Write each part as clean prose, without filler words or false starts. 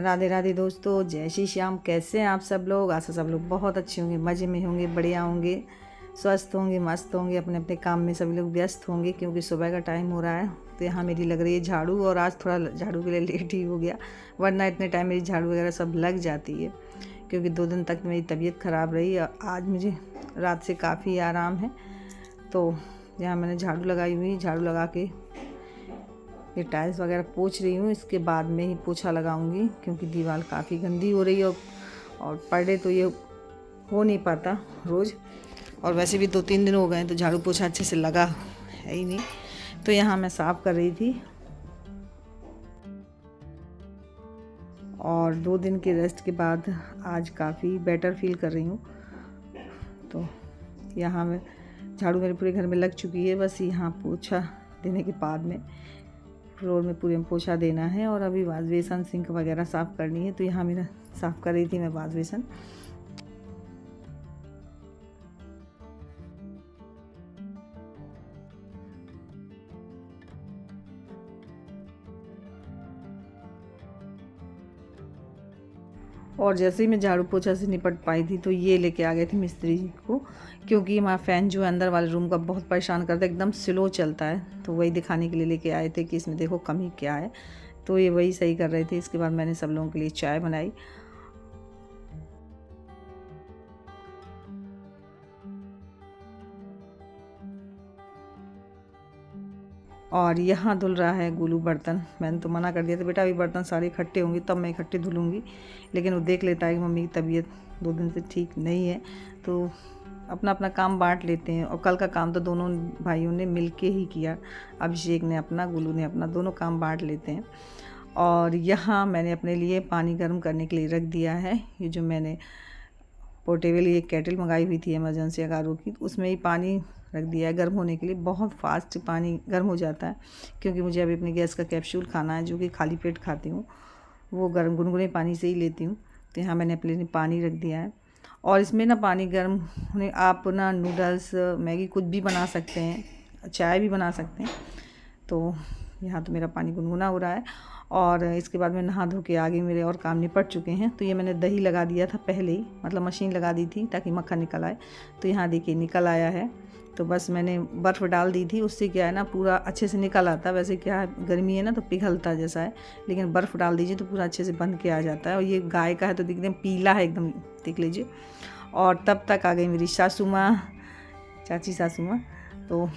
राधे राधे दोस्तों, जय श्री श्याम। कैसे हैं आप सब लोग? आशा सब लोग बहुत अच्छे होंगे, मज़े में होंगे, बढ़िया होंगे, स्वस्थ होंगे, मस्त होंगे, अपने अपने काम में सभी लोग व्यस्त होंगे क्योंकि सुबह का टाइम हो रहा है। तो यहाँ मेरी लग रही है झाड़ू, और आज थोड़ा झाड़ू के लिए लेट ही हो गया, वरना इतने टाइम मेरी झाड़ू वगैरह सब लग जाती है क्योंकि 2 दिन तक मेरी तबीयत ख़राब रही और आज मुझे रात से काफ़ी आराम है। तो यहाँ मैंने झाड़ू लगाई हुई, झाड़ू लगा के ये टाइल्स वगैरह पोंछ रही हूँ। इसके बाद में ही पोछा लगाऊंगी क्योंकि दीवार काफ़ी गंदी हो रही है और पर डे तो ये हो नहीं पाता रोज़, और वैसे भी 2-3 दिन हो गए हैं तो झाड़ू पोछा अच्छे से लगा है ही नहीं। तो यहाँ मैं साफ़ कर रही थी और 2 दिन के रेस्ट के बाद आज काफ़ी बेटर फील कर रही हूँ। तो यहाँ मैं झाड़ू मेरे पूरे घर में लग चुकी है, बस यहाँ पोछा देने के बाद में फ्लोर में पूरे में पोछा देना है और अभी वाश बेसन सिंक वगैरह साफ़ करनी है। तो यहाँ मेरा साफ़ कर रही थी मैं वाश बेसन। और जैसे ही मैं झाड़ू पोछा से निपट पाई थी तो ये लेके आ गए थे मिस्त्री जी को, क्योंकि हमारा फ़ैन जो है अंदर वाले रूम का बहुत परेशान करता है, एकदम स्लो चलता है। तो वही दिखाने के लिए लेके आए थे कि इसमें देखो कमी क्या है। तो ये वही सही कर रहे थे। इसके बाद मैंने सब लोगों के लिए चाय बनाई और यहाँ धुल रहा है गोलू बर्तन। मैंने तो मना कर दिया था, बेटा अभी बर्तन सारे इकट्ठे होंगे तब मैं इकट्ठे धुलूँगी, लेकिन वो देख लेता है कि मम्मी की तबीयत 2 दिन से ठीक नहीं है। तो अपना अपना काम बांट लेते हैं और कल का काम तो दोनों भाइयों ने मिलके ही किया। अभिषेक ने अपना, गोलू ने अपना, दोनों काम बांट लेते हैं। और यहाँ मैंने अपने लिए पानी गर्म करने के लिए रख दिया है। ये जो मैंने पोर्टेबल ये केटल मंगाई हुई थी इमरजेंसी अगारो की, तो उसमें ही पानी रख दिया है गर्म होने के लिए। बहुत फास्ट पानी गर्म हो जाता है क्योंकि मुझे अभी अपने गैस का कैप्सूल खाना है जो कि खाली पेट खाती हूँ, वो गर्म गुनगुने पानी से ही लेती हूँ। तो यहाँ मैंने अपने लिए पानी रख दिया है और इसमें ना पानी गर्म होने आप ना नूडल्स, मैगी कुछ भी बना सकते हैं, चाय भी बना सकते हैं। तो यहाँ तो मेरा पानी गुनगुना हो रहा है और इसके बाद मैं नहा धो के आगे मेरे और काम निपट चुके हैं। तो ये मैंने दही लगा दिया था पहले ही, मतलब मशीन लगा दी थी ताकि मक्खन निकल आए। तो यहाँ देखिए निकल आया है। तो बस मैंने बर्फ़ डाल दी थी, उससे क्या है ना पूरा अच्छे से निकल आता है। वैसे क्या है गर्मी है ना तो पिघलता जैसा है, लेकिन बर्फ़ डाल दीजिए तो पूरा अच्छे से बन के आ जाता है। और ये गाय का है तो एकदम पीला है, एकदम देख लीजिए। और तब तक आ गई मेरी सासू माँ, चाची सासू माँ। तो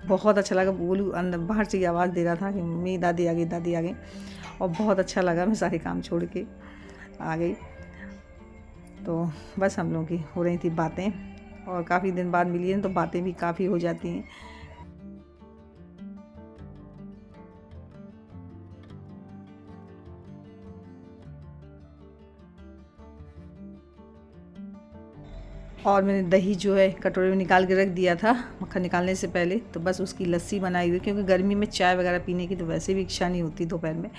बहुत अच्छा लगा, बोलूँ अंदर बाहर से आवाज़ दे रहा था कि मम्मी दादी आ गई, दादी आ गई। और बहुत अच्छा लगा, मैं सारे काम छोड़ के आ गई। तो बस हम लोगों की हो रही थी बातें और काफ़ी दिन बाद मिली हैं तो बातें भी काफ़ी हो जाती हैं। और मैंने दही जो है कटोरे में निकाल के रख दिया था मक्खन निकालने से पहले। तो बस उसकी लस्सी बनाई हुई, क्योंकि गर्मी में चाय वगैरह पीने की तो वैसे भी इच्छा नहीं होती दोपहर में।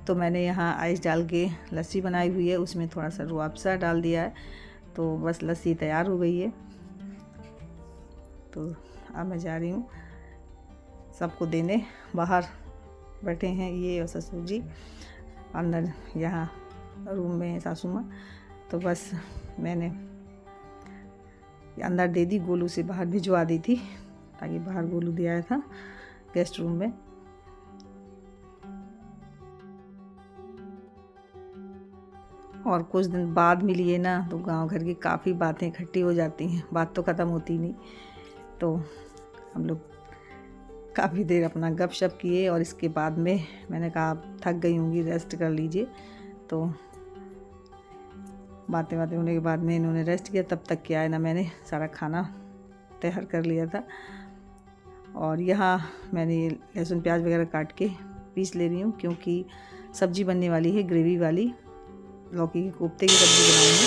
तो मैंने यहाँ आइस डाल के लस्सी बनाई हुई है, उसमें थोड़ा सा रूह अफ़ज़ा डाल दिया है। तो बस लस्सी तैयार हो गई है। तो अब मैं जा रही हूँ सबको देने। बाहर बैठे हैं ये और ससुर जी, अंदर यहाँ रूम में है सासू माँ। तो बस मैंने अंदर दे दी, गोलू से बाहर भिजवा दी थी ताकि बाहर गोलू दे आया था गेस्ट रूम में। और कुछ दिन बाद मिली है ना तो गांव घर की काफ़ी बातें इकट्ठी हो जाती हैं, बात तो ख़त्म होती नहीं। तो हम लोग काफ़ी देर अपना गपशप किए और इसके बाद में मैंने कहा आप थक गई होंगी, रेस्ट कर लीजिए। तो बातें होने के बाद में इन्होंने रेस्ट किया। तब तक क्या है ना मैंने सारा खाना तैयार कर लिया था और यहाँ मैंने लहसुन प्याज वगैरह काट के पीस ले रही हूँ क्योंकि सब्ज़ी बनने वाली है, ग्रेवी वाली लौकी के कोफ्ते की सब्ज़ी बनाऊँगी।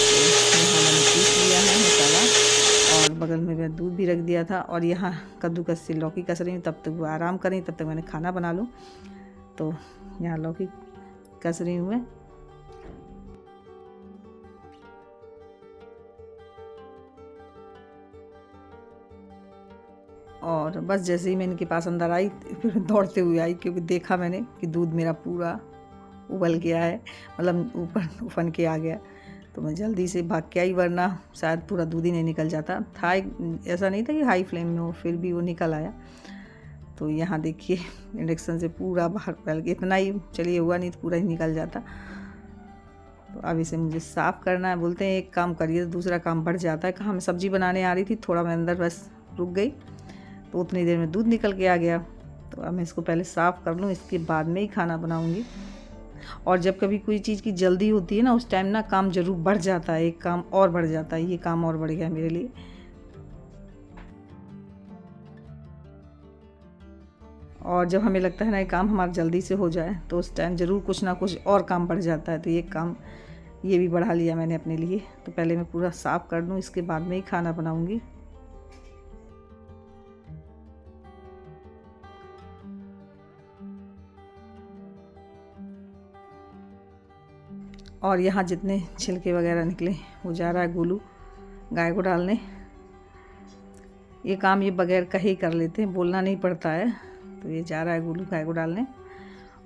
तो यहाँ मैंने पीस लिया है मसाला और बगल में मैं दूध भी रख दिया था और यहाँ कद्दूकस से लौकी कस रही हूँ। तब तक वो आराम करें, तब तक मैंने खाना बना लूँ। तो यहाँ लौकी कस रही हूँ मैं। और बस जैसे ही मैं इनके पास अंदर आई फिर दौड़ते हुए आई क्योंकि देखा मैंने कि दूध मेरा पूरा उबल गया है, मतलब ऊपर उफन के आ गया। तो मैं जल्दी से भाग के आई, वरना शायद पूरा दूध ही नहीं निकल जाता था। ऐसा नहीं था कि हाई फ्लेम में हो, फिर भी वो निकल आया। तो यहाँ देखिए इंडक्शन से पूरा बाहर फैल गया। इतना ही चलिए हुआ, नहीं तो पूरा ही निकल जाता। तो अब इसे मुझे साफ़ करना है। बोलते हैं एक काम करिए तो दूसरा काम बढ़ जाता है। कहाँ मैं सब्ज़ी बनाने आ रही थी, थोड़ा मैं अंदर बस रुक गई तो उतनी देर में दूध निकल के आ गया। तो अब मैं इसको पहले साफ़ कर लूँ, इसके बाद में ही खाना बनाऊँगी। और जब कभी कोई चीज़ की जल्दी होती है ना, उस टाइम ना काम ज़रूर बढ़ जाता है, एक काम और बढ़ जाता है। ये काम और बढ़ गया मेरे लिए। और जब हमें लगता है ना ये काम हमारा जल्दी से हो जाए, तो उस टाइम ज़रूर कुछ ना कुछ और काम बढ़ जाता है। तो ये काम ये भी बढ़ा लिया मैंने अपने लिए। तो पहले मैं पूरा साफ़ कर लूँ, इसके बाद में ही खाना बनाऊँगी। और यहाँ जितने छिलके वगैरह निकले वो जा रहा है गोलू गाय को डालने। ये काम ये बगैर कहे ही कर लेते हैं, बोलना नहीं पड़ता है। तो ये जा रहा है गोलू गाय को डालने।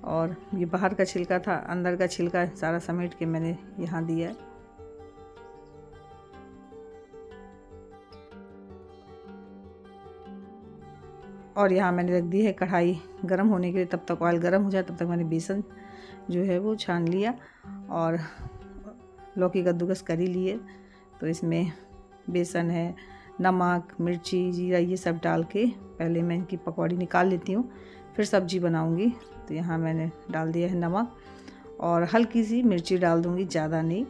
और ये बाहर का छिलका था, अंदर का छिलका सारा समेट के मैंने यहाँ दिया है। और यहाँ मैंने रख दी है कढ़ाई गर्म होने के लिए। तब तक ऑयल गर्म हो जाए तब तक मैंने बेसन जो है वो छान लिया और लौकी कद्दूकस कर ही लिए। तो इसमें बेसन है, नमक, मिर्ची, जीरा ये सब डाल के पहले मैं इनकी पकौड़ी निकाल लेती हूँ, फिर सब्जी बनाऊँगी। तो यहाँ मैंने डाल दिया है नमक और हल्की सी मिर्ची डाल दूँगी, ज़्यादा नहीं।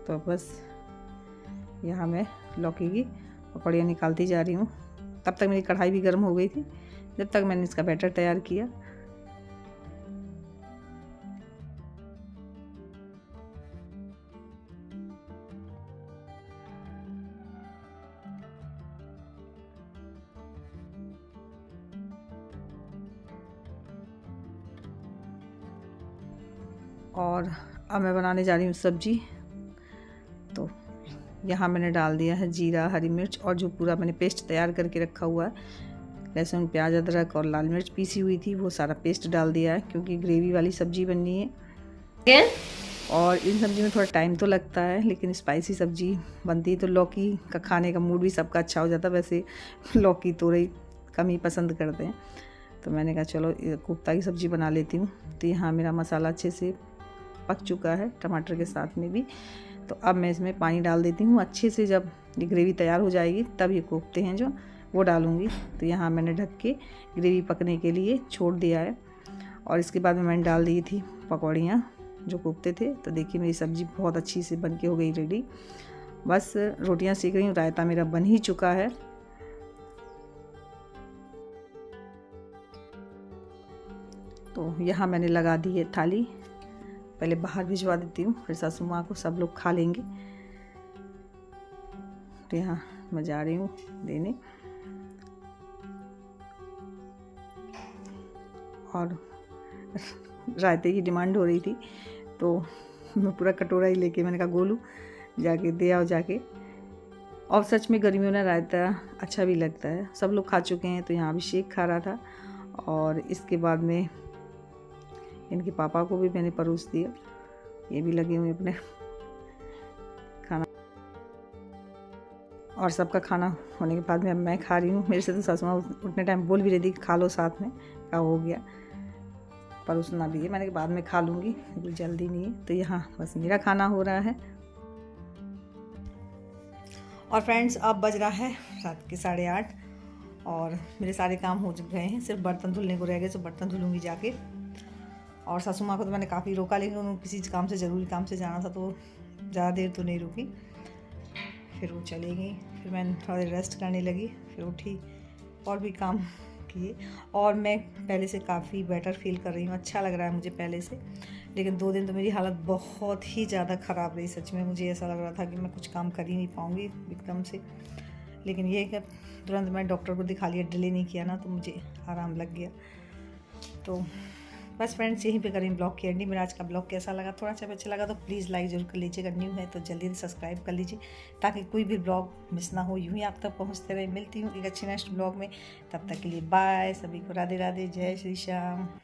तो बस यहाँ मैं लौकी की पकौड़ियाँ निकालती जा रही हूँ। तब तक मेरी कढ़ाई भी गर्म हो गई थी जब तक मैंने इसका बैटर तैयार किया। और अब मैं बनाने जा रही हूँ सब्जी। तो यहाँ मैंने डाल दिया है जीरा, हरी मिर्च और जो पूरा मैंने पेस्ट तैयार करके रखा हुआ है, लहसुन, प्याज, अदरक और लाल मिर्च पीसी हुई थी, वो सारा पेस्ट डाल दिया है क्योंकि ग्रेवी वाली सब्जी बननी है। और इन सब्जी में थोड़ा टाइम तो लगता है, लेकिन स्पाइसी सब्जी बनती है तो लौकी का खाने का मूड भी सबका अच्छा हो जाता है। वैसे लौकी तोरई कम ही पसंद करते हैं, तो मैंने कहा चलो कोफ्ता की सब्ज़ी बना लेती हूँ। तो यहाँ मेरा मसाला अच्छे से पक चुका है टमाटर के साथ में भी। तो अब मैं इसमें पानी डाल देती हूँ अच्छे से। जब ये ग्रेवी तैयार हो जाएगी तब ये कोफ्ते हैं जो वो डालूँगी। तो यहाँ मैंने ढक के ग्रेवी पकने के लिए छोड़ दिया है। और इसके बाद में मैंने डाल दी थी पकौड़ियाँ जो कोफ्ते थे। तो देखिए मेरी सब्ज़ी बहुत अच्छी से बन के हो गई रेडी। बस रोटियाँ सेक रही हूँ, रायता मेरा बन ही चुका है। तो यहाँ मैंने लगा दी है थाली, पहले बाहर भिजवा देती हूँ, फिर सासू माँ को सब लोग खा लेंगे। तो यहाँ मैं जा रही हूँ देने। और रायते की डिमांड हो रही थी तो मैं पूरा कटोरा ही लेके मैंने कहा गोलू जाके दे आओ जाके। और सच में गर्मियों में रायता अच्छा भी लगता है। सब लोग खा चुके हैं तो यहाँ अभिषेक खा रहा था और इसके बाद में इनके पापा को भी मैंने परोस दिया। ये भी लगे हुए अपने खाना। और सबका खाना होने के बाद में अब मैं खा रही हूँ। मेरे से तो सासू माँ उतने टाइम बोल भी रही थी खा लो साथ में, क्या हो गया, परोसना भी है। मैंने बाद में खा लूँगी, कोई जल्दी नहीं है। तो यहाँ बस मेरा खाना हो रहा है। और फ्रेंड्स अब बज रहा है रात के 8:30 और मेरे सारे काम हो गए हैं, सिर्फ बर्तन धुलने को रह गए। तो बर्तन धुलूँगी जाके। और सासू माँ को तो मैंने काफ़ी रोका, लेकिन उन्होंने किसी काम से ज़रूरी काम से जाना था तो ज़्यादा देर तो नहीं रुकी। फिर वो चली गई, फिर मैं थोड़ा देर रेस्ट करने लगी, फिर उठी और भी काम किए। और मैं पहले से काफ़ी बेटर फील कर रही हूँ, अच्छा लग रहा है मुझे पहले से। लेकिन 2 दिन तो मेरी हालत बहुत ही ज़्यादा ख़राब रही। सच में मुझे ऐसा लग रहा था कि मैं कुछ काम कर ही नहीं पाऊँगी एकदम से। लेकिन ये कि तुरंत मैं डॉक्टर को दिखा लिया, डिले नहीं किया ना, तो मुझे आराम लग गया। तो बस फ्रेंड्स, यहीं पे करें ब्लॉग की एंडिंग। मेरा आज का ब्लॉग कैसा लगा, थोड़ा सा अच्छा लगा तो प्लीज़ लाइक जरूर कर लीजिएगा। न्यू है तो जल्दी से सब्सक्राइब कर लीजिए ताकि कोई भी ब्लॉग मिस ना हो, यूँ ही आप तक पहुँचते रहे। मिलती हूँ एक अच्छे नेक्स्ट ब्लॉग में, तब तक के लिए बाय। सभी को राधे राधे, जय श्री श्याम।